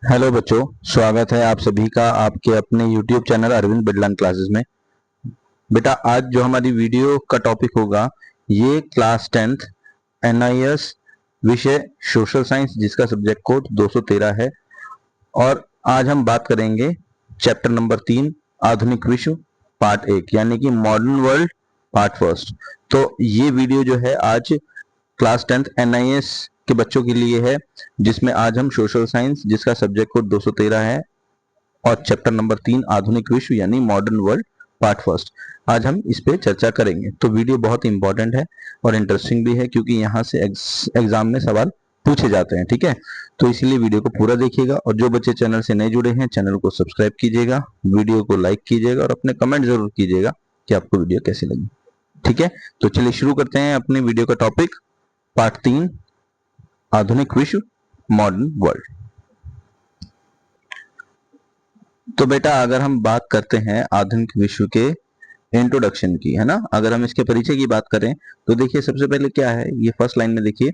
Hello बच्चों, स्वागत है आप सभी का आपके अपने YouTube channel Arvind Bidlan classes में। बेटा आज जो हमारी वीडियो का टॉपिक होगा ये क्लास 10th NIS विषय सोशल साइंस जिसका सब्जेक्ट कोड 213 है। और आज हम बात करेंगे चैप्टर नंबर 3 आधुनिक विश्व पार्ट 1 यानी कि मॉडर्न वर्ल्ड पार्ट फर्स्ट। तो ये वीडियो जो है आज क्लास 10th NIS के बच्चों के लिए है, जिसमें आज हम सोशल साइंस जिसका सब्जेक्ट कोड 213 है और चैप्टर नंबर 3 आधुनिक विश्व यानी मॉडर्न वर्ल्ड पार्ट फर्स्ट आज हम इस पे चर्चा करेंगे। तो वीडियो बहुत इंपॉर्टेंट है और इंटरेस्टिंग भी है क्योंकि यहाँ से एग्जाम में सवाल पूछे जाते हैं। ठीक है, तो इसीलिए वीडियो को पूरा देखिएगा और जो बच्चे चैनल से नए जुड़े हैं चैनल को सब्सक्राइब कीजिएगा, वीडियो को लाइक कीजिएगा और अपने कमेंट जरूर कीजिएगा कि आपको वीडियो कैसी लगी। ठीक है, तो चलिए शुरू करते हैं अपने वीडियो का टॉपिक पार्ट 3 आधुनिक विश्व मॉडर्न वर्ल्ड। तो बेटा अगर हम बात करते हैं आधुनिक विश्व के इंट्रोडक्शन की, है ना, अगर हम इसके परिचय की बात करें तो देखिए सबसे पहले क्या है, ये फर्स्ट लाइन में देखिए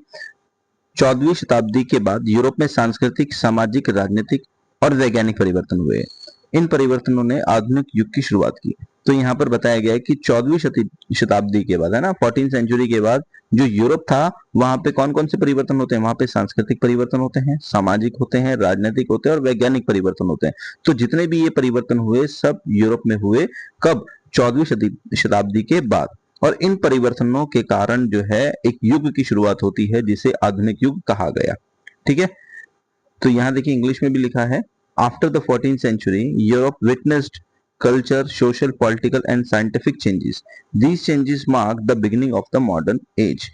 14वीं शताब्दी के बाद यूरोप में सांस्कृतिक, सामाजिक, राजनीतिक और वैज्ञानिक परिवर्तन हुए। इन परिवर्तनों ने आधुनिक युग की शुरुआत की। तो यहाँ पर बताया गया है कि 14वीं शताब्दी के बाद, है ना, 14th सेंचुरी के बाद जो यूरोप था वहां पे कौन कौन से परिवर्तन होते हैं, वहां पे सांस्कृतिक परिवर्तन होते हैं, सामाजिक होते हैं, राजनीतिक होते हैं और वैज्ञानिक परिवर्तन होते हैं। तो जितने भी ये परिवर्तन हुए सब यूरोप में हुए कब, 14वीं शताब्दी के बाद। और इन परिवर्तनों के कारण जो है एक युग की शुरुआत होती है जिसे आधुनिक युग कहा गया। ठीक है, तो यहां देखिए इंग्लिश में भी लिखा है after the 14th century Europe witnessed culture, social, political and scientific changes. These changes mark the beginning of the modern age.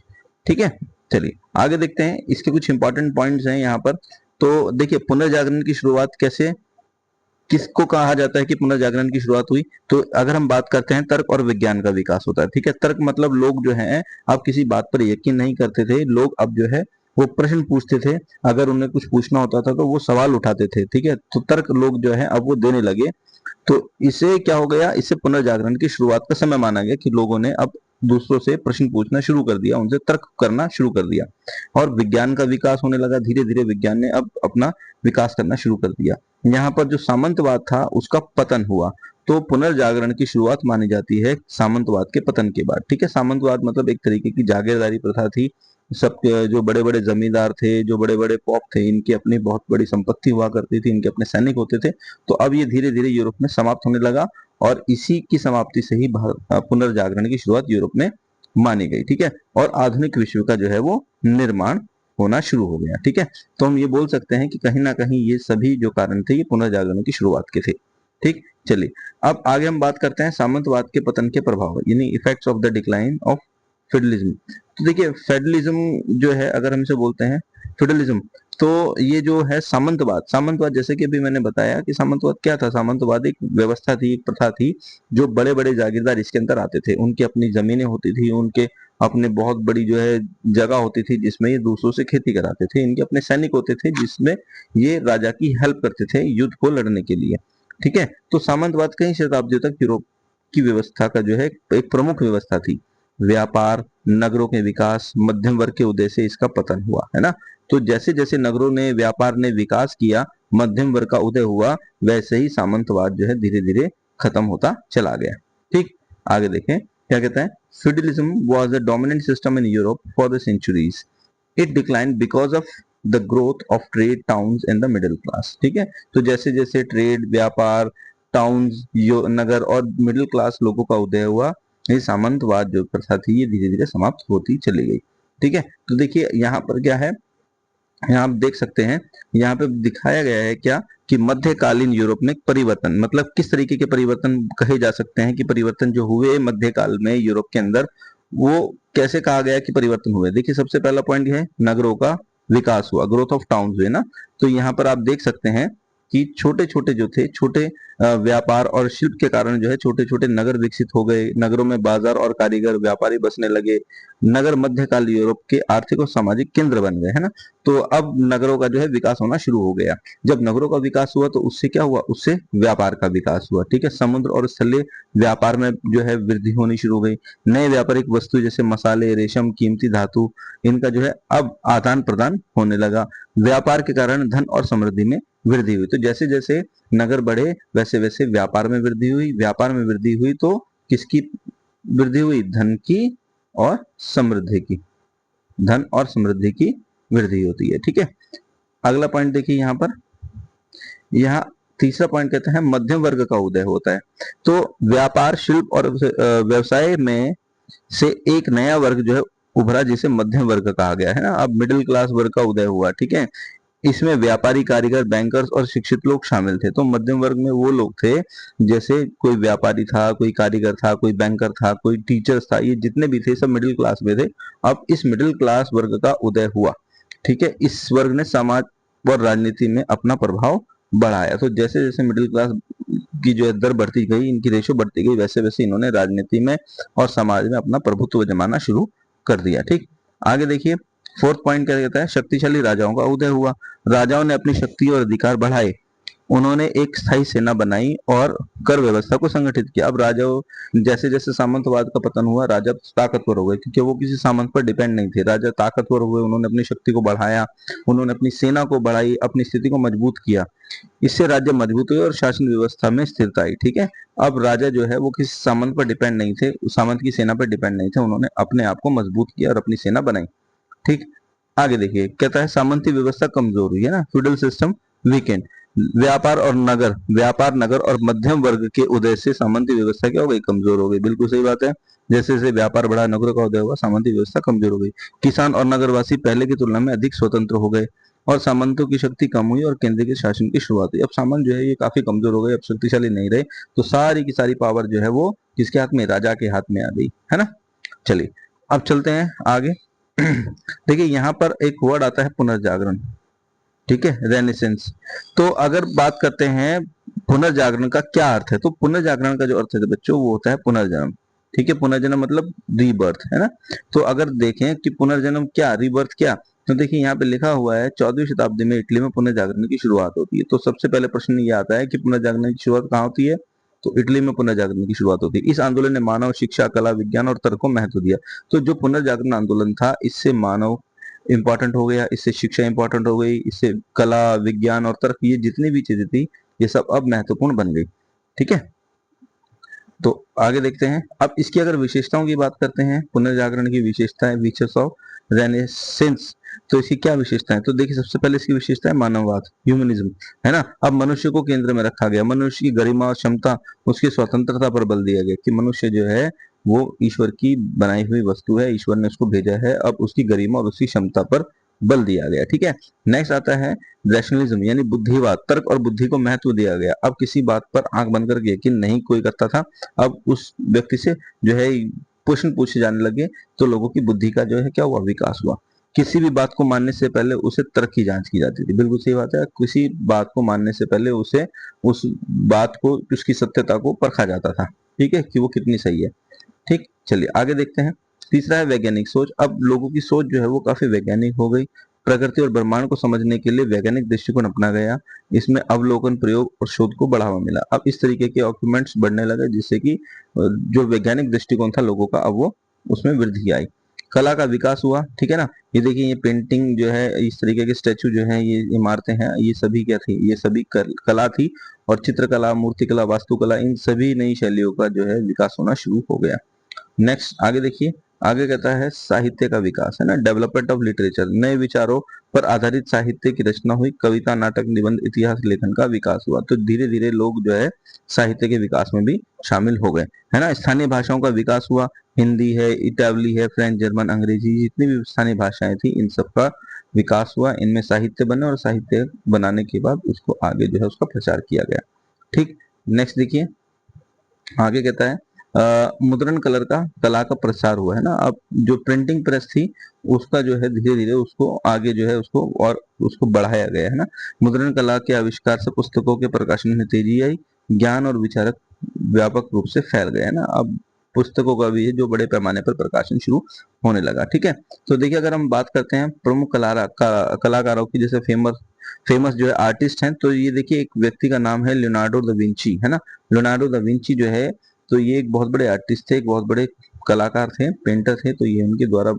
ठीक है, चलिए आगे देखते हैं, इसके कुछ इंपॉर्टेंट पॉइंट्स हैं यहाँ पर। तो देखिए पुनर्जागरण की शुरुआत कैसे, किसको कहा जाता है कि पुनर्जागरण की शुरुआत हुई, तो अगर हम बात करते हैं तर्क और विज्ञान का विकास होता है। ठीक है, तर्क मतलब लोग जो हैं अब किसी बात पर यकीन नहीं करते थे, लोग अब जो है वो प्रश्न पूछते थे, अगर उन्हें कुछ पूछना होता था तो वो सवाल उठाते थे। ठीक है, तो तर्क लोग जो है अब वो देने लगे। तो इसे क्या हो गया, इससे पुनर्जागरण की शुरुआत का समय माना गया कि लोगों ने अब दूसरों से प्रश्न पूछना शुरू कर दिया, उनसे तर्क करना शुरू कर दिया और विज्ञान का विकास होने लगा। धीरे धीरे विज्ञान ने अब अपना विकास करना शुरू कर दिया। यहाँ पर जो सामंतवाद था उसका पतन हुआ। तो पुनर्जागरण की शुरुआत मानी जाती है सामंतवाद के पतन के बाद। ठीक है, सामंतवाद मतलब एक तरीके की जागीरदारी प्रथा थी। सब जो बड़े बड़े जमींदार थे, जो बड़े बड़े पॉप थे, इनकी अपनी बहुत बड़ी संपत्ति हुआ करती थी, इनके अपने सैनिक होते थे। तो अब ये धीरे धीरे यूरोप में समाप्त होने लगा और इसी की समाप्ति से ही पुनर्जागरण की शुरुआत यूरोप में मानी गई। ठीक है, और आधुनिक विश्व का जो है वो निर्माण होना शुरू हो गया। ठीक है, तो हम ये बोल सकते हैं कि कहीं ना कहीं ये सभी जो कारण थे ये पुनर्जागरण की शुरुआत के थे। ठीक, चलिए अब आगे हम बात करते हैं सामंतवाद के पतन के प्रभाव यानी effects of the decline of federalism. तो देखिए फेडरलिज्म जो है, अगर हम इसे बोलते हैं फेडरलिज्म, तो ये जो है सामंतवाद, सामंतवाद जैसे कि अभी मैंने बताया कि सामंतवाद क्या था, सामंतवाद एक व्यवस्था थी, एक प्रथा थी, जो बड़े बड़े जागीरदार इसके अंदर आते थे, उनकी अपनी जमीनें होती थी, उनके अपने बहुत बड़ी जो है जगह होती थी जिसमें ये दूसरों से खेती कराते थे, इनके अपने सैनिक होते थे जिसमें ये राजा की हेल्प करते थे युद्ध को लड़ने के लिए। ठीक है, तो सामंतवाद कई शताब्दियों तक यूरोप की व्यवस्था का जो है एक प्रमुख व्यवस्था थी। व्यापार, नगरों के विकास, मध्यम वर्ग के उदय से इसका पतन हुआ, है ना। तो जैसे जैसे नगरों ने, व्यापार ने विकास किया, मध्यम वर्ग का उदय हुआ, वैसे ही सामंतवाद जो है धीरे धीरे खत्म होता चला गया। ठीक, आगे देखें क्या कहता है, feudalism was a dominant system in Europe for the centuries. It declined because of the growth of trade towns and the middle class. ठीक है, तो जैसे जैसे ट्रेड, व्यापार, टाउन्स, नगर और मिडिल क्लास लोगों का उदय हुआ, ये सामंतवाद जो प्रथा थी ये धीरे धीरे समाप्त होती चली गई। ठीक है, तो देखिए यहाँ पर क्या है, यहाँ आप देख सकते हैं, यहाँ पे दिखाया गया है क्या कि मध्यकालीन यूरोप में परिवर्तन, मतलब किस तरीके के परिवर्तन कहे जा सकते हैं कि परिवर्तन जो हुए मध्यकाल में यूरोप के अंदर, वो कैसे कहा गया कि परिवर्तन हुए। देखिए सबसे पहला पॉइंट है नगरों का विकास हुआ, ग्रोथ ऑफ टाउन हुए ना। तो यहाँ पर आप देख सकते हैं कि छोटे छोटे जो थे, छोटे व्यापार और शिल्प के कारण जो है छोटे छोटे नगर विकसित हो गए, नगरों में बाजार और कारीगर व्यापारी बसने लगे नगर मध्यकाल यूरोप के आर्थिक और सामाजिक केंद्र बन गए, है ना। तो अब नगरों का जो है विकास होना शुरू हो गया। जब नगरों का विकास हुआ तो उससे क्या हुआ, उससे व्यापार का विकास हुआ, ठीक है। समुद्र और स्थलीय व्यापार में जो है वृद्धि होनी शुरू हो गई। नए व्यापारिक वस्तु जैसे मसाले, रेशम, कीमती धातु, इनका जो है अब आदान प्रदान होने लगा। व्यापार के कारण धन और समृद्धि में वृद्धि हुई। तो जैसे जैसे नगर बढ़े वैसे वैसे व्यापार में वृद्धि हुई। व्यापार में वृद्धि हुई तो किसकी वृद्धि हुई, धन की और समृद्धि की। धन और समृद्धि की वृद्धि होती है, ठीक है। अगला पॉइंट देखिए यहाँ पर, यहाँ तीसरा पॉइंट कहते हैं मध्यम वर्ग का उदय होता है। तो व्यापार, शिल्प और व्यवसाय में से एक नया वर्ग जो है उभरा, जिसे मध्यम वर्ग कहा गया है ना। अब मिडिल क्लास वर्ग का उदय हुआ, ठीक है। इसमें व्यापारी, कारीगर, बैंकर्स और शिक्षित लोग शामिल थे। तो मध्यम वर्ग में वो लोग थे, जैसे कोई व्यापारी था, कोई कारीगर था, कोई बैंकर था, कोई टीचर्स था, ये जितने भी थे सब मिडिल क्लास में थे। अब इस मिडिल क्लास वर्ग का उदय हुआ, ठीक है। इस वर्ग ने समाज और राजनीति में अपना प्रभाव बढ़ाया। तो जैसे जैसे मिडिल क्लास की जो है दर बढ़ती गई, इनकी रेशो बढ़ती गई, वैसे वैसे इन्होंने राजनीति में और समाज में अपना प्रभुत्व जमाना शुरू कर दिया, ठीक। आगे देखिए, फोर्थ पॉइंट क्या कहता है, शक्तिशाली राजाओं का उदय हुआ। राजाओं ने अपनी शक्ति और अधिकार बढ़ाए। उन्होंने एक स्थायी सेना बनाई और कर व्यवस्था को संगठित किया। अब राजाओं, जैसे जैसे सामंतवाद का पतन हुआ, राजा ताकतवर हो गए, क्योंकि वो किसी सामंत पर डिपेंड नहीं थे। राजा ताकतवर हुए, उन्होंने अपनी शक्ति को बढ़ाया, उन्होंने अपनी सेना को बढ़ाई, अपनी स्थिति को मजबूत किया। इससे राज्य मजबूत हुए और शासन व्यवस्था में स्थिरता आई, ठीक है। अब राजा जो है वो किसी सामंत पर डिपेंड नहीं थे, सामंत की सेना पर डिपेंड नहीं थे, उन्होंने अपने आप को मजबूत किया और अपनी सेना बनाई, ठीक। आगे देखिए, कहता है सामंती व्यवस्था कमजोर हुई, है ना, फ्यूडल सिस्टम वीकेंड। व्यापार, नगर और मध्यम वर्ग के उदय से सामंती व्यवस्था क्या हो गई, कमजोर हो गई। बिल्कुल सही बात है। जैसे जैसे व्यापार बढ़ा, नगरों का उदय हुआ, सामंती व्यवस्था कमजोर हो गई। किसान और नगरवासी पहले की तुलना में अधिक स्वतंत्र हो गए और सामंतों की शक्ति कम हुई और केंद्रीय शासन की शुरुआत हुई। अब सामंत जो है ये काफी कमजोर हो गए, अब शक्तिशाली नहीं रहे, तो सारी की सारी पावर जो है वो किसके हाथ में, राजा के हाथ में आ गई, है ना। चलिए अब चलते हैं आगे। देखिए यहाँ पर एक वर्ड आता है पुनर्जागरण, ठीक है, रेनेसेंस। तो अगर बात करते हैं पुनर्जागरण का क्या अर्थ है, तो पुनर्जागरण का जो अर्थ है बच्चों वो होता है पुनर्जन्म, ठीक है। पुनर्जन्म मतलब रीबर्थ, है ना। तो अगर देखें कि पुनर्जन्म क्या, रीबर्थ क्या, तो देखिए यहाँ पे लिखा हुआ है 14वीं शताब्दी में इटली में पुनर्जागरण की शुरुआत होती है। तो सबसे पहले प्रश्न ये आता है कि पुनर्जागरण की शुरुआत कहाँ होती है, तो इटली में पुनर्जागरण की शुरुआत होती है। इस आंदोलन ने मानव, शिक्षा, कला, विज्ञान और तर्क को महत्व दिया। तो जो पुनर्जागरण आंदोलन था, इससे मानव इंपॉर्टेंट हो गया, इससे शिक्षा इंपॉर्टेंट हो गई, इससे कला, विज्ञान और तर्क, ये जितनी भी चीजें थी ये सब अब महत्वपूर्ण बन गई, ठीक है। तो आगे देखते हैं। अब इसकी अगर विशेषताओं की बात करते हैं, पुनर्जागरण की विशेषताएं, फीचर्स ऑफ रेनेसेंस, तो इसकी क्या विशेषता है, तो देखिए सबसे पहले इसकी विशेषता है मानववाद, ह्यूमनिज्म, है ना। अब मनुष्य को केंद्र में रखा गया, मनुष्य की गरिमा और क्षमता, उसकी स्वतंत्रता पर बल दिया गया कि मनुष्य जो है वो ईश्वर की बनाई हुई वस्तु है, ईश्वर ने उसको भेजा है, अब उसकी गरिमा और उसकी क्षमता पर बल दिया गया, ठीक है। नेक्स्ट आता है रैशनलिज्म, यानी बुद्धिवाद, तर्क और बुद्धि को महत्व दिया गया। अब किसी बात पर आंख बंद करके यकीन नहीं कोई करता था, अब उस व्यक्ति से जो है प्रश्न पूछे जाने लगे, तो लोगों की बुद्धि का जो है क्या हुआ, विकास हुआ। किसी भी बात को मानने से पहले उसे तर्क की जांच की जाती थी, बिल्कुल सही बात है। किसी बात को मानने से पहले उसे उस बात को, उसकी सत्यता को परखा जाता था, ठीक है, कि वो कितनी सही है, ठीक। चलिए आगे देखते हैं। तीसरा है वैज्ञानिक सोच। अब लोगों की सोच जो है वो काफी वैज्ञानिक हो गई। प्रकृति और ब्रह्मांड को समझने के लिए वैज्ञानिक दृष्टिकोण अपना गया। इसमें अवलोकन, प्रयोग और शोध को बढ़ावा मिला। अब इस तरीके के डॉक्यूमेंट्स बढ़ने लगे, जिससे कि जो वैज्ञानिक दृष्टिकोण था लोगों का, अब वो उसमें वृद्धि आई। कला का विकास हुआ, ठीक है ना। ये देखिए, ये पेंटिंग जो है, इस तरीके के स्टेचू जो है, ये इमारतें हैं, ये सभी क्या थी, ये सभी कला थी। और चित्रकला, मूर्तिकला, वास्तुकला, इन सभी नई शैलियों का जो है विकास होना शुरू हो गया। नेक्स्ट आगे देखिए, आगे कहता है साहित्य का विकास, है ना, डेवलपमेंट ऑफ लिटरेचर। नए विचारों पर आधारित साहित्य की रचना हुई, कविता, नाटक, निबंध, इतिहास लेखन का विकास हुआ। तो धीरे धीरे लोग जो है साहित्य के विकास में भी शामिल हो गए, है ना। स्थानीय भाषाओं का विकास हुआ, हिंदी है, इटावली है, फ्रेंच, जर्मन, अंग्रेजी, जितनी भी स्थानीय भाषाएं थी इन सब का विकास हुआ। इनमें साहित्य बने और साहित्य बनाने के बाद उसको आगे जो है उसका प्रचार किया गया, ठीक। नेक्स्ट देखिए, आगे कहता है मुद्रण कला का प्रसार हुआ, है ना। अब जो प्रिंटिंग प्रेस थी उसका जो है धीरे धीरे उसको आगे जो है उसको और उसको बढ़ाया गया, है ना। मुद्रण कला के आविष्कार से पुस्तकों के प्रकाशन में तेजी आई, ज्ञान और विचारक व्यापक रूप से फैल गए, है ना। अब पुस्तकों का भी है जो बड़े पैमाने पर प्रकाशन शुरू होने लगा। ठीक है, तो देखिए अगर हम बात करते हैं प्रमुख कलाकारों की, जैसे फेमस फेमस जो है आर्टिस्ट हैं, तो ये देखिए एक व्यक्ति का नाम है लियोनार्डो दा विंची, है ना। लियोनार्डो दा विंची जो है, तो ये एक बहुत बड़े आर्टिस्ट थे, एक बहुत बड़े कलाकार थे, पेंटर थे। तो ये उनके द्वारा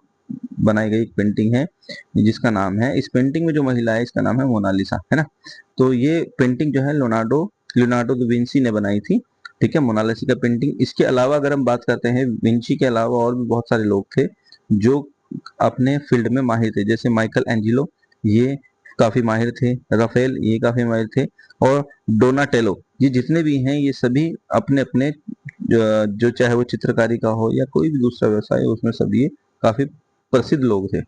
बनाई गई एक पेंटिंग है जिसका नाम है, इस पेंटिंग में जो महिला है इसका नाम है मोनालिसा, है ना। तो ये पेंटिंग जो है लियोनार्डो दा विंची ने बनाई थी। ठीक है, मोनालिसा का पेंटिंग। इसके अलावा अगर हम बात करते हैं, विंची के अलावा और भी बहुत सारे लोग थे जो अपने फील्ड में माहिर थे, जैसे माइकल एंजिलो, ये काफी माहिर थे, राफेल ये काफी माहिर थे, और डोनाटेलो, ये जितने भी हैं ये सभी अपने अपने जो चाहे वो चित्रकारी का हो या कोई भी दूसरा व्यवसाय हो, उसमें सभी ये काफी प्रसिद्ध लोग थे।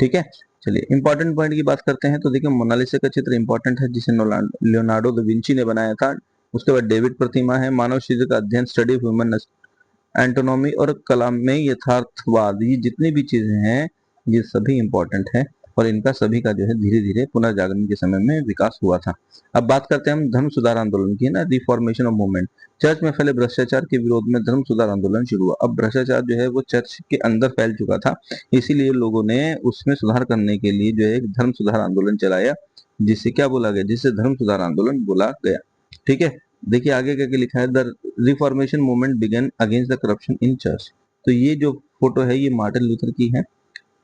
ठीक है, चलिए इंपॉर्टेंट पॉइंट की बात करते हैं। तो देखिए मोनालिसा का चित्र इंपॉर्टेंट है जिसे लियोनार्डो दा विंची ने बनाया था। उसके बाद डेविड प्रतिमा है, मानव शरीर का अध्ययन, स्टडी ऑफ ह्यूमन एंटोनॉमी, और कला में यथार्थवाद, ये जितनी भी चीजें हैं ये सभी इंपॉर्टेंट है, और इनका सभी का जो है धीरे धीरे पुनर्जागरण के समय में विकास हुआ था। अब बात करते हैं हम धर्म सुधार आंदोलन की, है ना, रिफॉर्मेशन ऑफ मूवमेंट। चर्च में फैले भ्रष्टाचार के विरोध में धर्म सुधार आंदोलन शुरू हुआ। अब भ्रष्टाचार जो है वो चर्च के अंदर फैल चुका था, इसीलिए लोगों ने उसमें सुधार करने के लिए जो है एक धर्म सुधार आंदोलन चलाया, जिसे क्या बोला गया, जिसे धर्म सुधार आंदोलन बोला गया। ठीक है, देखिए आगे क्या लिखा है, the reformation movement began against the corruption in church. तो ये जो फोटो है ये मार्टिन लूथर की है।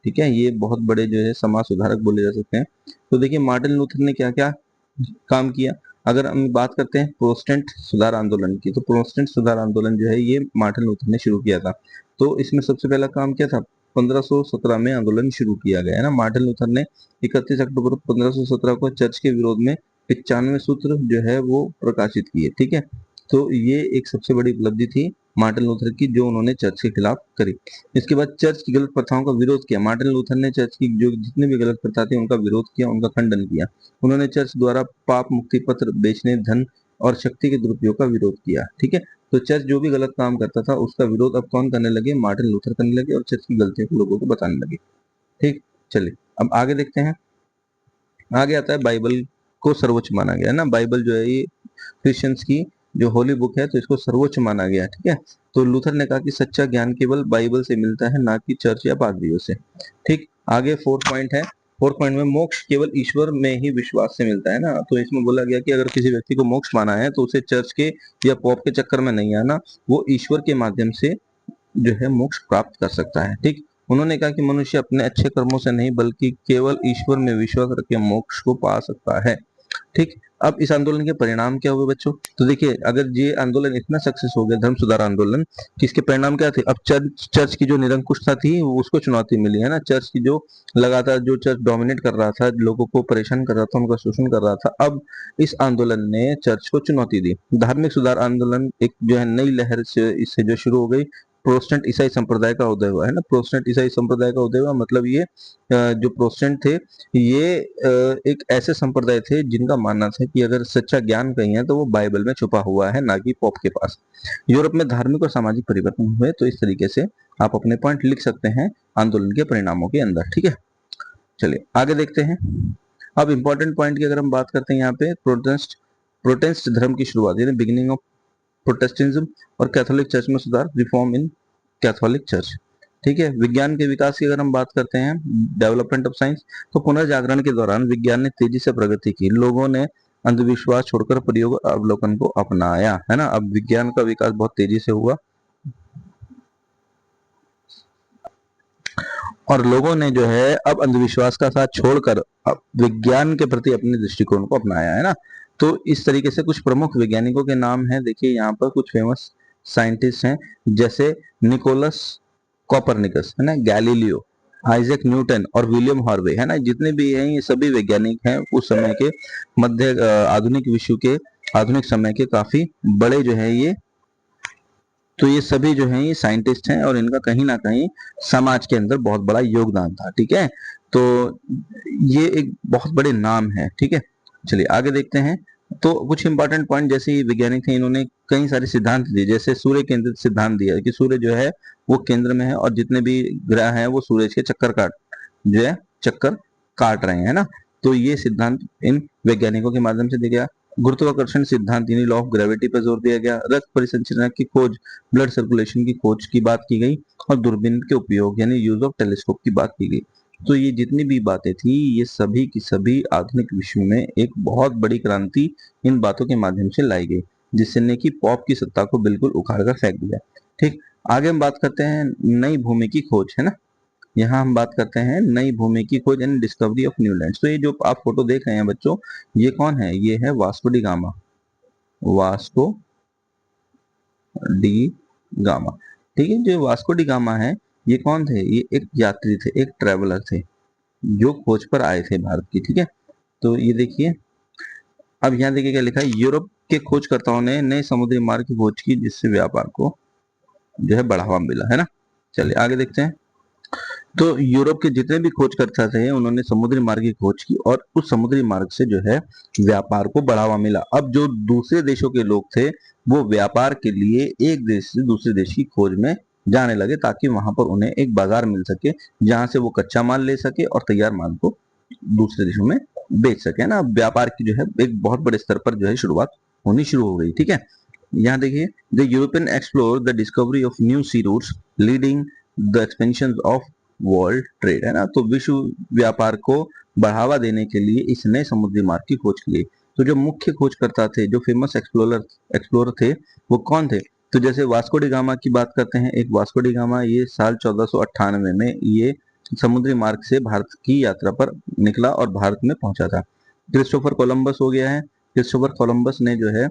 ठीक है, ये बहुत बड़े जो है समाज सुधारक बोले जा सकते हैं। तो देखिए मार्टिन लूथर ने क्या क्या काम किया। अगर हम बात करते हैं प्रोटेस्टेंट सुधार आंदोलन की, तो प्रोटेस्टेंट सुधार आंदोलन जो है ये मार्टिन लूथर ने शुरू किया था। तो इसमें सबसे पहला काम क्या था, 1517 में आंदोलन शुरू किया गया, है ना। मार्टिन लूथर ने 31 अक्टूबर 1517 को चर्च के विरोध में 95 सूत्र जो है वो प्रकाशित किए। ठीक है, तो ये एक सबसे बड़ी उपलब्धि थी मार्टिन लूथर की, जो उन्होंने चर्च के खिलाफ करी। इसके बाद चर्च की गलत प्रथाओं का विरोध किया। मार्टिन लूथर ने चर्च की जो जितनी भी गलत प्रथा थी उनका विरोध किया, उनका खंडन किया। उन्होंने चर्च द्वारा पाप मुक्ति पत्र बेचने, धन और शक्ति के दुरुपयोग का विरोध किया। ठीक है, तो चर्च जो भी गलत काम करता था उसका विरोध अब कौन करने लगे, मार्टिन लूथर करने लगे, और चर्च की गलतियों को लोगों को बताने लगे। ठीक, चलिए अब आगे देखते हैं। आगे आता है बाइबल को सर्वोच्च माना गया, है ना। बाइबल जो है ये क्रिश्चियंस की जो होली बुक है, तो इसको सर्वोच्च माना गया। ठीक है, तो लूथर ने कहा कि सच्चा ज्ञान केवल बाइबल से मिलता है, ना कि चर्च या पादरियों से। ठीक, आगे फोर्थ पॉइंट है। फोर्थ पॉइंट में मोक्ष केवल ईश्वर में ही विश्वास से मिलता है ना। तो इसमें बोला गया कि अगर किसी व्यक्ति को मोक्ष पाना है तो उसे चर्च के या पॉप के चक्कर में नहीं आना, वो ईश्वर के माध्यम से जो है मोक्ष प्राप्त कर सकता है। ठीक, उन्होंने कहा कि मनुष्य अपने अच्छे कर्मों से नहीं बल्कि केवल ईश्वर में विश्वास रख के मोक्ष को पा सकता है। ठीक, अब इस आंदोलन के परिणाम क्या हुए बच्चों, तो देखिए अगर ये आंदोलन इतना सक्सेस हो गया धर्म सुधार आंदोलन, किसके परिणाम क्या थे, अब चर्च की जो निरंकुशता थी उसको चुनौती मिली, है ना। चर्च की जो लगातार जो चर्च डोमिनेट कर रहा था, लोगों को परेशान कर रहा था, उनका शोषण कर रहा था, अब इस आंदोलन ने चर्च को चुनौती दी। धार्मिक सुधार आंदोलन एक जो है नई लहर से इससे जो शुरू हो गई, प्रोटेस्टेंट ईसाई संप्रदाय का उदय हुआ, है ना। प्रोटेस्टेंट ईसाई संप्रदाय का उदय हुआ मतलब ये जो प्रोटेस्टेंट थे ये एक ऐसे संप्रदाय थे जिनका मानना था कि अगर सच्चा ज्ञान कहीं है तो वो बाइबल में छुपा हुआ है, ना कि पॉप के पास। यूरोप में धार्मिक और सामाजिक परिवर्तन हुए। तो इस तरीके से आप अपने पॉइंट लिख सकते हैं आंदोलन के परिणामों के अंदर। ठीक है, चलिए आगे देखते हैं। अब इंपॉर्टेंट पॉइंट की अगर हम बात करते हैं यहाँ पे, प्रोटेस्टेंट धर्म की शुरुआत, यानी बिगिनिंग ऑफ प्रोटेस्टेंटिज्म, और कैथोलिक चर्च में सुधार, रिफॉर्म इन कैथोलिक चर्च। ठीक है, विज्ञान के विकास की अगर हम बात करते हैं, डेवलपमेंट ऑफ साइंस, तो पुनर्जागरण के दौरान विज्ञान ने तेजी से प्रगति की। लोगों ने अंधविश्वास छोड़कर प्रयोग और अवलोकन को अपनाया, है ना। अब विज्ञान का विकास बहुत तेजी से हुआ और लोगों ने जो है अब अंधविश्वास का साथ छोड़कर अब विज्ञान के प्रति अपने दृष्टिकोण को अपनाया, है ना। तो इस तरीके से कुछ प्रमुख वैज्ञानिकों के नाम हैं, देखिए यहाँ पर कुछ फेमस साइंटिस्ट हैं, जैसे निकोलस कॉपरनिकस, है ना, गैलीलियो, आइजैक न्यूटन और विलियम हार्वे, है ना। जितने भी हैं ये सभी वैज्ञानिक हैं उस समय के आधुनिक विश्व के आधुनिक समय के काफी बड़े जो है ये, तो ये सभी जो हैं ये साइंटिस्ट हैं और इनका कहीं ना कहीं समाज के अंदर बहुत बड़ा योगदान था। ठीक है, तो ये एक बहुत बड़े नाम है। ठीक है, चलिए आगे देखते हैं। तो कुछ इंपॉर्टेंट पॉइंट, जैसे ये वैज्ञानिक थे, इन्होंने कई सारे सिद्धांत दिए, जैसे सूर्य केंद्रित सिद्धांत दिया कि सूर्य जो है वो केंद्र में है और जितने भी ग्रह हैं वो सूरज के चक्कर काट रहे हैं, है ना। तो ये सिद्धांत इन वैज्ञानिकों के माध्यम से दिया गया। गुरुत्वाकर्षण सिद्धांत यानी लॉ ऑफ ग्रेविटी पर जोर दिया गया। रक्त परिसंचरण की खोज, ब्लड सर्कुलेशन की खोज की बात की गई और दूरबीन के उपयोग यानी यूज ऑफ टेलीस्कोप की बात की गई। तो ये जितनी भी बातें थी ये सभी की सभी आधुनिक विश्व में एक बहुत बड़ी क्रांति इन बातों के माध्यम से लाई गई, जिसने कि पॉप की सत्ता को बिल्कुल उखाड़ कर फेंक दिया। ठीक, आगे हम बात करते हैं नई भूमि की खोज, है ना। यहाँ हम बात करते हैं नई भूमि की खोज and discovery of new land. तो ये जो आप फोटो देख रहे हैं बच्चों, ये कौन है? ये है Vasco D gamma. Vasco D gamma. ठीक है, जो वास्को डी गामा है ये कौन थे? ये एक यात्री थे, एक ट्रेवलर थे जो खोज पर आए थे भारत की। ठीक है, तो ये देखिए, अब यहाँ देखिए क्या लिखा है, यूरोप के खोजकर्ताओं ने नए समुद्री मार्ग की खोज की जिससे व्यापार को जो है बढ़ावा मिला, है ना। चलिए आगे देखते हैं। तो यूरोप के जितने भी खोजकर्ता थे उन्होंने समुद्री मार्ग की खोज की और उस समुद्री मार्ग से जो है व्यापार को बढ़ावा मिला। अब जो दूसरे देशों के लोग थे वो व्यापार के लिए एक देश से दूसरे देश की खोज में जाने लगे ताकि वहां पर उन्हें एक बाजार मिल सके जहां से वो कच्चा माल ले सके और तैयार माल को दूसरे देशों में बेच सके ना। व्यापार की जो है एक बहुत बड़े स्तर पर जो है शुरुआत होनी शुरू हो गई। ठीक है, यहाँ देखिए, the European explore the discovery of new sea routes leading the expansion of world trade, है ना। तो विश्व व्यापार को बढ़ावा देने के लिए इस नए समुद्री मार्ग की खोज की गई। तो जो मुख्य खोजकर्ता थे, जो फेमस एक्सप्लोरर थे, वो कौन थे? तो जैसे वास्को डी गामा की बात करते हैं, एक वास्को डी गामा ये साल 1498 में ये समुद्री मार्ग से भारत की यात्रा पर निकला और भारत में पहुंचा था। क्रिस्टोफर कोलंबस हो गया है। क्रिस्टोफर कोलंबस ने जो है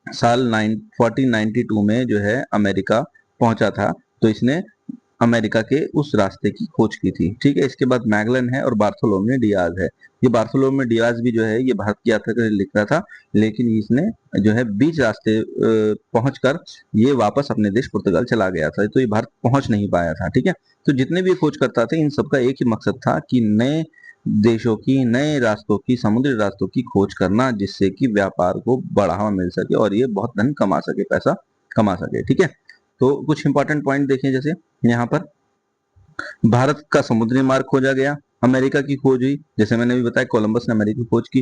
साल 1492 में जो है अमेरिका पहुंचा था। तो इसने अमेरिका के उस रास्ते की खोज की थी। ठीक है, इसके बाद मैगलन है और बार्थोलोमे डियाज है। ये बार्थोलोमे डियाज भी जो है ये भारत की यात्रा के लिए लिख रहा था, लेकिन इसने जो है बीच रास्ते पहुंचकर ये वापस अपने देश पुर्तगाल चला गया था, तो ये भारत पहुंच नहीं पाया था। ठीक है, तो जितने भी खोज करता थे इन सबका एक ही मकसद था कि नए देशों की, नए रास्तों की, समुद्री रास्तों की खोज करना जिससे कि व्यापार को बढ़ावा मिल सके और ये बहुत धन कमा सके, पैसा कमा सके। ठीक है, तो कुछ इंपॉर्टेंट पॉइंट देखें, जैसे यहाँ पर भारत का समुद्री मार्ग खोजा गया, अमेरिका की खोज हुई, जैसे मैंने भी बताया कोलंबस ने अमेरिका की खोज की,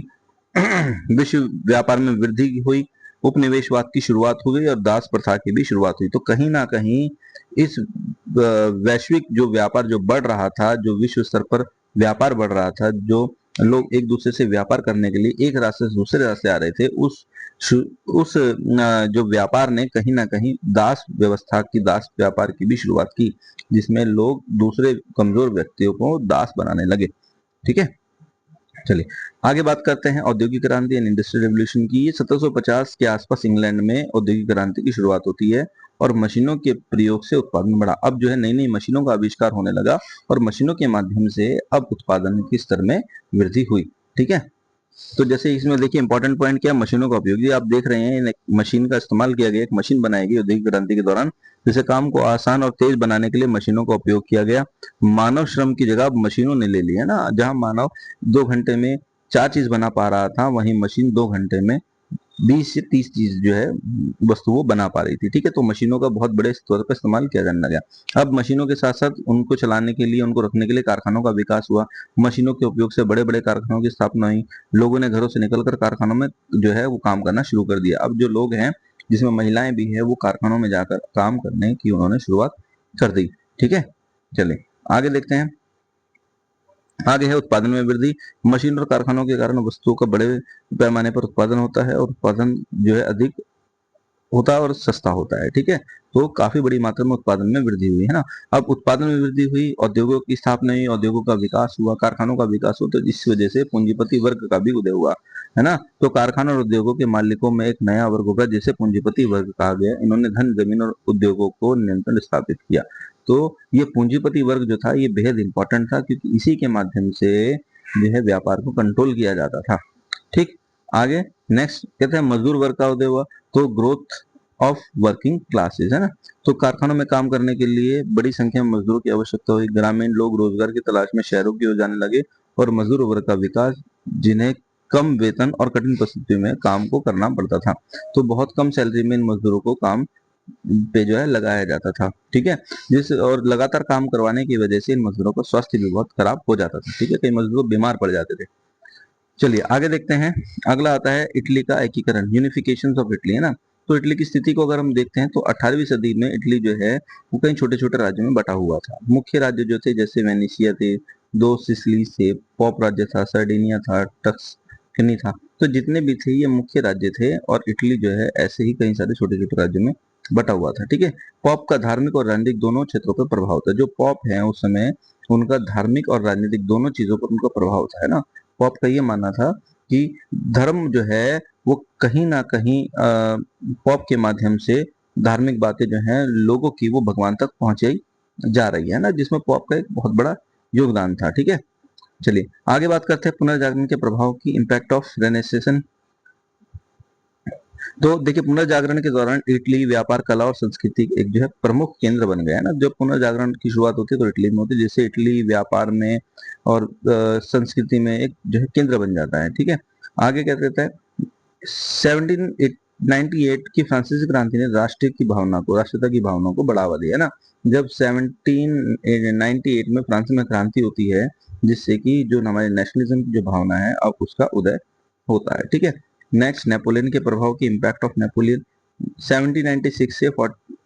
विश्व व्यापार में वृद्धि हुई, उपनिवेशवाद की शुरुआत हो गई और दास प्रथा की भी शुरुआत हुई। तो कहीं ना कहीं इस वैश्विक जो व्यापार जो बढ़ रहा था, जो विश्व स्तर पर व्यापार बढ़ रहा था, जो लोग एक दूसरे से व्यापार करने के लिए एक रास्ते से दूसरे रास्ते आ रहे थे, उस जो व्यापार ने कहीं ना कहीं दास व्यवस्था की, दास व्यापार की भी शुरुआत की, जिसमें लोग दूसरे कमजोर व्यक्तियों को दास बनाने लगे। ठीक है, चलिए आगे बात करते हैं औद्योगिक क्रांति एंड इंडस्ट्रियल रेवोल्यूशन की। ये 1750 के आसपास इंग्लैंड में औद्योगिक क्रांति की शुरुआत होती है और मशीनों के प्रयोग से उत्पादन बढ़ा। अब जो है नई नई मशीनों का आविष्कार होने लगा और मशीनों के माध्यम से अब उत्पादन के स्तर में वृद्धि हुई। ठीक है, तो जैसे इसमें देखिए इंपॉर्टेंट पॉइंट क्या है, मशीनों का उपयोग। ये आप देख रहे हैं मशीन का इस्तेमाल किया गया, एक मशीन बनाई गई औद्योगिक क्रांति के दौरान, जिसे काम को आसान और तेज बनाने के लिए मशीनों का उपयोग किया गया। मानव श्रम की जगह मशीनों ने ले ली, है ना। जहां मानव 2 घंटे में 4 चीज बना पा रहा था, वहीं मशीन 2 घंटे में 20 से 30 चीज जो है वस्तु वो बना पा रही थी। ठीक है, तो मशीनों का बहुत बड़े स्तर पर इस्तेमाल किया जाने लगा। अब मशीनों के साथ साथ उनको चलाने के लिए, उनको रखने के लिए कारखानों का विकास हुआ। मशीनों के उपयोग से बड़े बड़े कारखानों की स्थापना हुई। लोगों ने घरों से निकलकर कारखानों में जो है वो काम करना शुरू कर दिया। अब जो लोग हैं, जिसमें महिलाएं भी है, वो कारखानों में जाकर काम करने की उन्होंने शुरुआत कर दी। ठीक है, चलिए आगे देखते हैं। आगे है उत्पादन में वृद्धि। मशीन और कारखानों के कारण वस्तुओं का बड़े पैमाने पर उत्पादन होता है और उत्पादन जो है अधिक होता है और सस्ता होता है। ठीक है, तो काफी बड़ी मात्रा में उत्पादन में वृद्धि हुई, है ना। अब उत्पादन में वृद्धि हुई, उद्योगों की स्थापना हुई, उद्योगों का विकास हुआ, कारखानों का विकास हुआ, तो इस वजह से पूंजीपति वर्ग का भी उदय हुआ, है ना। तो कारखानों और उद्योगों के मालिकों में एक नया वर्ग होगा जिसे पूंजीपति वर्ग कहा गया। इन्होंने धन, जमीन और उद्योगों को नियंत्रण स्थापित किया। तो ये पूंजीपति वर्ग जो था ये बेहद इंपॉर्टेंट था, क्योंकि इसी के माध्यम से जो है व्यापार को कंट्रोल किया जाता था। ठीक, आगे नेक्स्ट कहते हैं मजदूर वर्ग का उदय हुआ। तो ग्रोथ ऑफ वर्किंग क्लासेस, है ना। तो कारखानों में काम करने के लिए बड़ी संख्या में मजदूरों की आवश्यकता हुई। ग्रामीण लोग रोजगार की तलाश में शहरों की ओर जाने लगे और मजदूर वर्ग का विकास, जिन्हें कम वेतन और कठिन परिस्थितियों में काम को करना पड़ता था। तो बहुत कम सैलरी में इन मजदूरों को काम पे जो है लगाया जाता था। ठीक है, जिस और लगातार काम करवाने की वजह से इन मजदूरों का स्वास्थ्य भी बहुत खराब हो जाता था। ठीक है, कई मजदूर बीमार पड़ जाते थे। चलिए आगे देखते हैं। अगला आता है इटली का एकीकरण, यूनिफिकेशन ऑफ इटली, है ना। तो इटली की स्थिति को अगर हम देखते हैं तो 18वीं सदी में इटली जो है वो कई छोटे छोटे राज्यों में बटा हुआ था। मुख्य राज्य जो थे जैसे वेनेशिया थे, दो सिसिली थे, पॉप राज्य था, सर्डिनिया था, टस्कनी था। तो जितने भी थे ये मुख्य राज्य थे और इटली जो है ऐसे ही कई सारे छोटे छोटे राज्यों में बटा हुआ था। ठीक है। पॉप का धार्मिक और राजनीतिक दोनों क्षेत्रों पर प्रभाव था। जो पॉप है उस समय उनका धार्मिक और राजनीतिक दोनों चीजों पर उनका प्रभाव था, है ना। पॉप का ये मानना था कि धर्म जो है वो कहीं ना कहीं पॉप के माध्यम से धार्मिक बातें जो हैं लोगों की वो भगवान तक पहुंचाई जा रही है ना, जिसमें पॉप का एक बहुत बड़ा योगदान था। ठीक है। चलिए आगे बात करते हैं पुनर्जागरण के प्रभाव की, इम्पैक्ट ऑफ रेनेसेशन। तो देखिए पुनर्जागरण के दौरान इटली व्यापार, कला और संस्कृति एक जो है प्रमुख केंद्र बन गया है ना। जब पुनर्जागरण की शुरुआत होती है तो इटली में होती है, जिससे इटली व्यापार में और संस्कृति में एक जो है केंद्र बन जाता है। ठीक है। आगे क्या कहता है, 1798 की फ्रांसीसी क्रांति ने राष्ट्रीयता की भावना को बढ़ावा दिया, है ना। जब 1798 में फ्रांस में क्रांति होती है, जिससे कि जो हमारे नेशनलिज्म की जो भावना है अब उसका उदय होता है। ठीक है। नेक्स्ट, नेपोलियन के प्रभाव की, इम्पैक्ट ऑफ नेपोलियन। 1796 से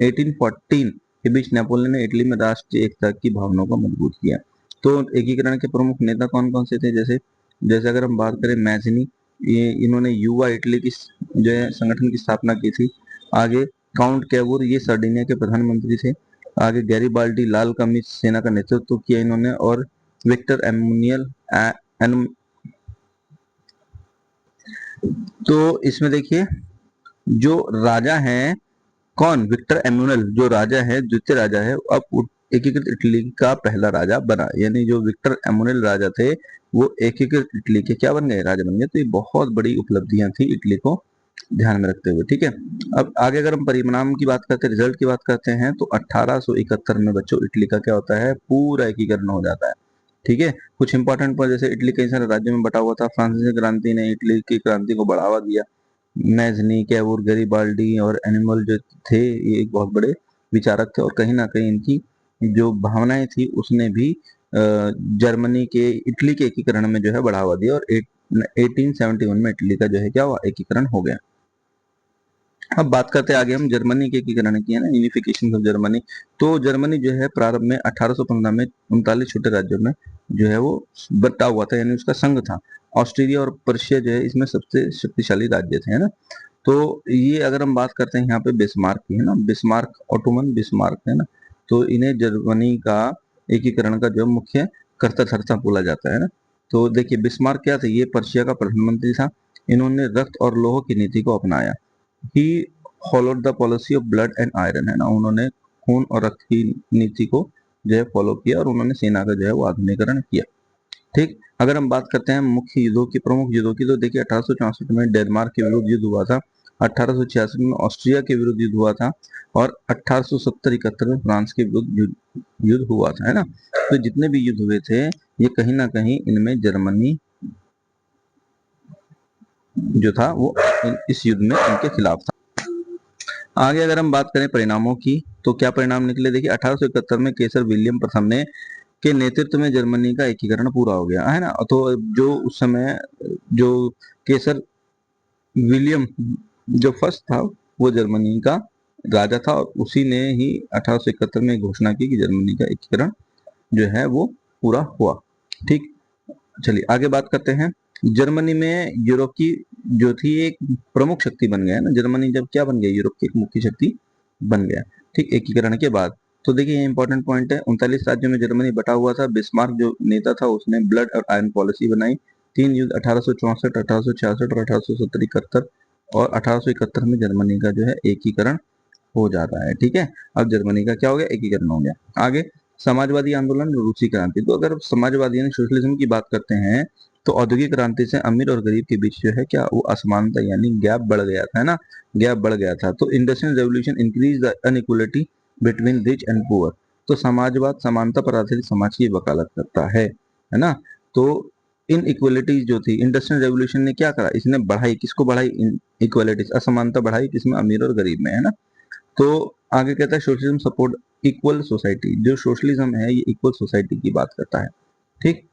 1814 के बीच नेपोलियन ने इटली में राष्ट्रीय एकता की भावना को मजबूत किया। तो एकीकरण के प्रमुख नेता कौन कौन से थे, जैसे जैसे अगर हम बात करें मैजनी, ये इन्होंने युवा इटली की जो है संगठन की स्थापना की थी। आगे काउंट कैवूर, ये सर्डिनिया के प्रधानमंत्री थे। आगे गैरीबाल्डी, लाल कमीज सेना का नेतृत्व किया इन्होंने। और विक्टर एमुनियल, तो इसमें देखिए जो राजा हैं, कौन, विक्टर एमुनल जो राजा है, द्वितीय राजा है, अब एकीकृत इटली का पहला राजा बना। यानी जो विक्टर एमुनल राजा थे वो एकीकृत इटली के क्या बन गए, राजा बन गए। तो ये बहुत बड़ी उपलब्धियां थी इटली को ध्यान में रखते हुए। ठीक है। अब आगे अगर हम परिणाम की बात करते हैं, रिजल्ट की बात करते हैं, तो 1871 में बच्चों इटली का क्या होता है, पूरा एकीकरण हो जाता है। ठीक है। कुछ इंपॉर्टेंट पॉइंट, जैसे इटली कई सारे राज्यों में बटा हुआ था, फ्रांसीसी क्रांति ने इटली की क्रांति को बढ़ावा दिया। मैजनी, कैवूर, गरीबाल्डी और एनिमल जो थे ये एक बहुत बड़े विचारक थे और कहीं ना कहीं इनकी जो भावनाएं थी उसने भी जर्मनी के इटली के एकीकरण में जो है बढ़ावा दिया और 1871 में इटली का जो है क्या हुआ, एकीकरण हो गया। अब बात करते हैं आगे हम जर्मनी के एकीकरण की, है ना, यूनिफिकेशन ऑफ जर्मनी। तो जर्मनी जो है प्रारंभ में 1815 में 39 छोटे राज्यों में जो है वो बटा हुआ था, यानी उसका संघ था। ऑस्ट्रेलिया और पर्शिया जो है इसमें सबसे शक्तिशाली राज्य थे, है ना। तो ये अगर हम बात करते हैं यहाँ पे बिस्मार्क की, है ना, बिस्मार्क, ऑटोमन बिस्मार्क, है ना। तो इन्हें जर्मनी का एकीकरण का जो मुख्य कर्ता धर्ता बोला जाता है ना। तो देखिए बिस्मार्क क्या थे, ये पर्शिया का प्रधानमंत्री था। इन्होंने रक्त और लोह की नीति को अपनाया। He followed the policy of blood and iron, है ना। उन्होंने खून और रक्त की नीति को जो है फॉलो किया और उन्होंने सेना का जो है वो आधुनिकीकरण किया। ठीक। अगर हम बात करते हैं मुख्य युद्धों की, प्रमुख युद्धों की, तो देखिए 1864 में डेनमार्क के विरुद्ध युद्ध हुआ था। 1866 में ऑस्ट्रिया के विरुद्ध युद्ध हुआ था और 1870-71 में फ्रांस के विरुद्ध युद्ध हुआ था, है ना। तो जितने भी युद्ध हुए थे ये कहीं ना कहीं इनमें जर्मनी जो था वो इस युद्ध में इनके खिलाफ था। आगे अगर हम बात करें परिणामों की, तो क्या परिणाम निकले, देखिए 1871 में केसर विलियम प्रथम ने के नेतृत्व में जर्मनी का एकीकरण पूरा हो गया, है ना। तो जो उस समय जो केसर विलियम जो फर्स्ट था वो जर्मनी का राजा था और उसी ने ही 1871 में घोषणा की कि जर्मनी का एकीकरण जो है वो पूरा हुआ। ठीक। चलिए आगे बात करते हैं। जर्मनी में यूरोप की जो थी एक प्रमुख शक्ति बन गया, है ना। जर्मनी जब क्या बन गया, यूरोप की एक मुख्य शक्ति बन गया। ठीक, एकीकरण के बाद। तो देखिए ये इंपॉर्टेंट पॉइंट है, 39 राज्यों में जर्मनी बटा हुआ था। बिस्मार्क जो नेता था उसने ब्लड और आयरन पॉलिसी बनाई। 3 युद्ध 1864, 1866 और 1870-71 और 1871 में जर्मनी का जो है एकीकरण हो जाता है। ठीक है। अब जर्मनी का क्या हो गया, एकीकरण हो गया। आगे समाजवादी आंदोलन, रूसी क्रांति। तो अगर समाजवादी यानी सोशलिज्म की बात करते हैं तो औद्योगिक क्रांति से अमीर और गरीब के बीच जो है क्या वो असमानता यानी गैप बढ़ गया था, है ना, गैप बढ़ गया था। तो industrial revolution increase the inequality between rich and poor. तो समाजवाद समानता पर आधारित समाज की वकालत करता है ना। तो इन इक्वलिटीज जो थी, इंडस्ट्रियल रेवोल्यूशन ने क्या करा, इसने बढ़ाई, किसको बढ़ाई, इन इक्वलिटीज, असमानता बढ़ाई, किसमें, अमीर और गरीब में, है ना। तो आगे कहता है सोशलिज्म सपोर्ट इक्वल सोसाइटी। जो सोशलिज्म है ये इक्वल सोसाइटी की बात करता है। ठीक।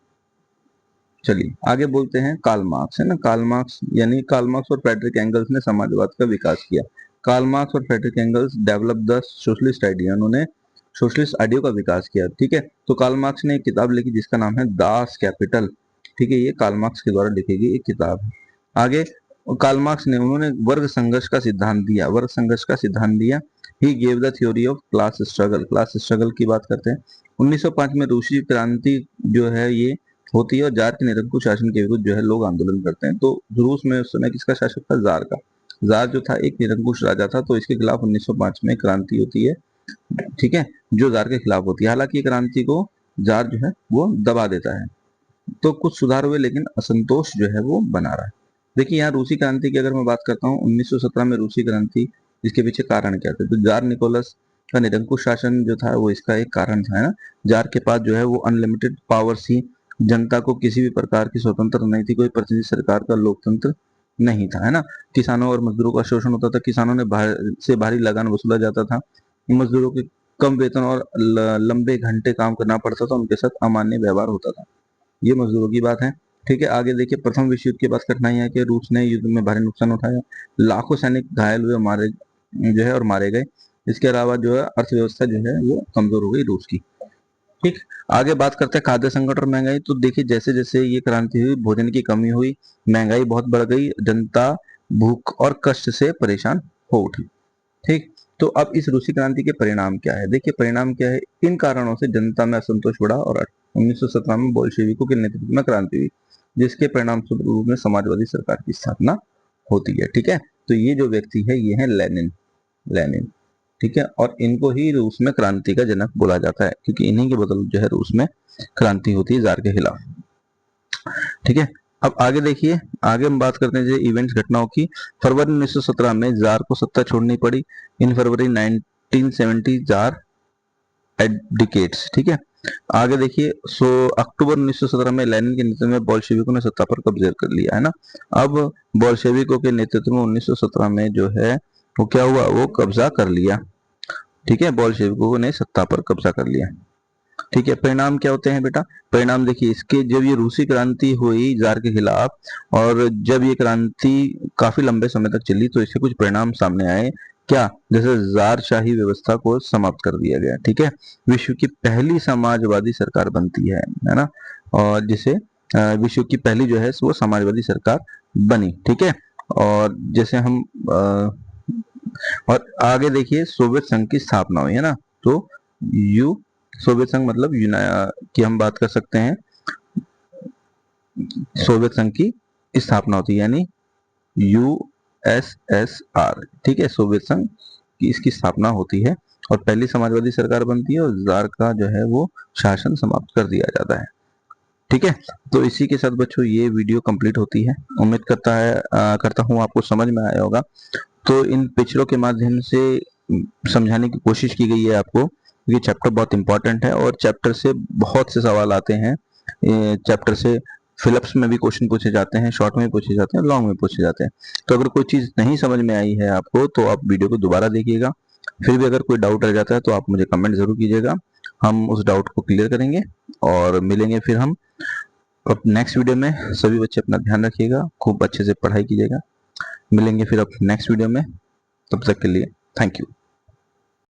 चलिए आगे बोलते हैं कार्ल मार्क्स, है ना। कार्ल मार्क्स यानी कार्ल मार्क्स और फ्रेडरिक एंगल्स ने समाजवाद का विकास किया। कार्ल मार्क्स और Friedrich Engels develop the socialist idea, उन्होंने सोशलिस्ट आइडिया का विकास किया। ठीक है, तो कार्ल मार्क्स ने एक किताब लिखी जिसका नाम है दास कैपिटल। ठीक है, ये कार्ल मार्क्स के द्वारा लिखी गई एक किताब है। आगे कार्ल मार्क्स ने उन्होंने वर्ग संघर्ष का सिद्धांत दिया, वर्ग संघर्ष का सिद्धांत दिया। He gave the theory of class struggle, class struggle की बात करते हैं। 1905 में रूसी क्रांति जो है ये होती है और जार के निरंकुश शासन के विरुद्ध जो है लोग आंदोलन करते हैं। तो रूस में उस समय किसका शासक था? जार का। जार जो था एक निरंकुश राजा था, तो इसके खिलाफ 1905 में क्रांति होती है। ठीक है, जो जार के खिलाफ होती है। हालांकि क्रांति को जार जो है वो दबा देता है, तो कुछ सुधार हुए लेकिन असंतोष जो है वो बना रहा है। देखिए यहाँ रूसी क्रांति की अगर मैं बात करता हूँ, 1917 में रूसी क्रांति, इसके पीछे कारण क्या थे? तो जार निकोलस का निरंकुश शासन जो था वो इसका एक कारण था, है ना। जार के पास जो है वो अनलिमिटेड पावर थी, जनता को किसी भी प्रकार की स्वतंत्रता नहीं थी, कोई प्रतिनिधि सरकार का लोकतंत्र नहीं था, है ना। किसानों और मजदूरों का शोषण होता था, किसानों ने से भारी लगान वसूला जाता था, मजदूरों के कम वेतन और लंबे घंटे काम करना पड़ता था, उनके साथ अमान्य व्यवहार होता था। ये मजदूरों की बात है। ठीक है, आगे देखिए प्रथम विश्व युद्ध के बाद कठिनाइयां कि रूस ने युद्ध में भारी नुकसान उठाया, लाखों सैनिक घायल हुए, मारे जो है और मारे गए। इसके अलावा जो है अर्थव्यवस्था जो है वो कमजोर हो गई रूस की। ठीक, आगे बात करते हैं खाद्य संकट और महंगाई। तो देखिए जैसे जैसे ये क्रांति हुई, भोजन की कमी हुई, महंगाई बहुत बढ़ गई, जनता भूख और कष्ट से परेशान हो उठी। ठीक, तो अब इस रूसी क्रांति के परिणाम क्या है? देखिए परिणाम क्या है, इन कारणों से जनता में असंतोष बढ़ा और 1917 में बोल्शेविकों के नेतृत्व में क्रांति हुई, जिसके परिणाम स्वरूप में समाजवादी सरकार की स्थापना होती है। ठीक है, तो ये जो व्यक्ति है ये है लेनिन, लेनिन। ठीक है, और इनको ही रूस में क्रांति का जनक बोला जाता है, क्योंकि इन्हीं के बदल जो है रूस में क्रांति होती है जार के खिलाफ। ठीक है, अब आगे देखिए, आगे हम बात करते हैं जैसे इवेंट्स, घटनाओं की। फरवरी 1917 में जार को सत्ता छोड़नी पड़ी। इन फरवरी 1970 जार एडिकेट्स। ठीक है, आगे देखिए अक्टूबर 1917 में लेनिन के नेतृत्व में बोल्शेविकों ने सत्ता पर कब्जा कर लिया, है ना। अब बोल्शेविकों के नेतृत्व में 1917 में जो है वो क्या हुआ, वो कब्जा कर लिया। ठीक है, बोल्शेविकों ने सत्ता पर कब्जा कर लिया। ठीक है, परिणाम क्या होते हैं बेटा? परिणाम देखिए इसके, जब ये रूसी क्रांति हुई जार के खिलाफ और जब ये क्रांति काफी लंबे समय तक चली, तो इसके कुछ परिणाम सामने आए। क्या? जैसे जार-शाही व्यवस्था को समाप्त कर दिया गया। ठीक है, विश्व की पहली समाजवादी सरकार बनती है ना। और जिसे विश्व की पहली जो है वो समाजवादी सरकार बनी। ठीक है, और जैसे हम और आगे देखिए सोवियत संघ की स्थापना हुई, है ना। तो यू सोवियत संघ मतलब की हम बात कर सकते हैं, सोवियत संघ की स्थापना होती है यानी यूएसएसआर। ठीक है, सोवियत संघ की इसकी स्थापना होती है और पहली समाजवादी सरकार बनती है और जार का जो है वो शासन समाप्त कर दिया जाता है। ठीक है, तो इसी के साथ बच्चों ये वीडियो कंप्लीट होती है। उम्मीद करता हूँ आपको समझ में आया होगा। तो इन पिक्चरों के माध्यम से समझाने की कोशिश की गई है आपको। ये चैप्टर बहुत इंपॉर्टेंट है और चैप्टर से बहुत से सवाल आते हैं। चैप्टर से फिलिप्स में भी क्वेश्चन पूछे जाते हैं, शॉर्ट में पूछे जाते हैं, लॉन्ग में पूछे जाते हैं। तो अगर कोई चीज नहीं समझ में आई है आपको तो आप वीडियो को दोबारा देखिएगा। फिर भी अगर कोई डाउट रह जाता है तो आप मुझे कमेंट जरूर कीजिएगा, हम उस डाउट को क्लियर करेंगे और मिलेंगे फिर हम अब नेक्स्ट वीडियो में। सभी बच्चे अपना ध्यान रखिएगा, खूब अच्छे से पढ़ाई कीजिएगा। मिलेंगे फिर अब नेक्स्ट वीडियो में, तब तक के लिए थैंक यू।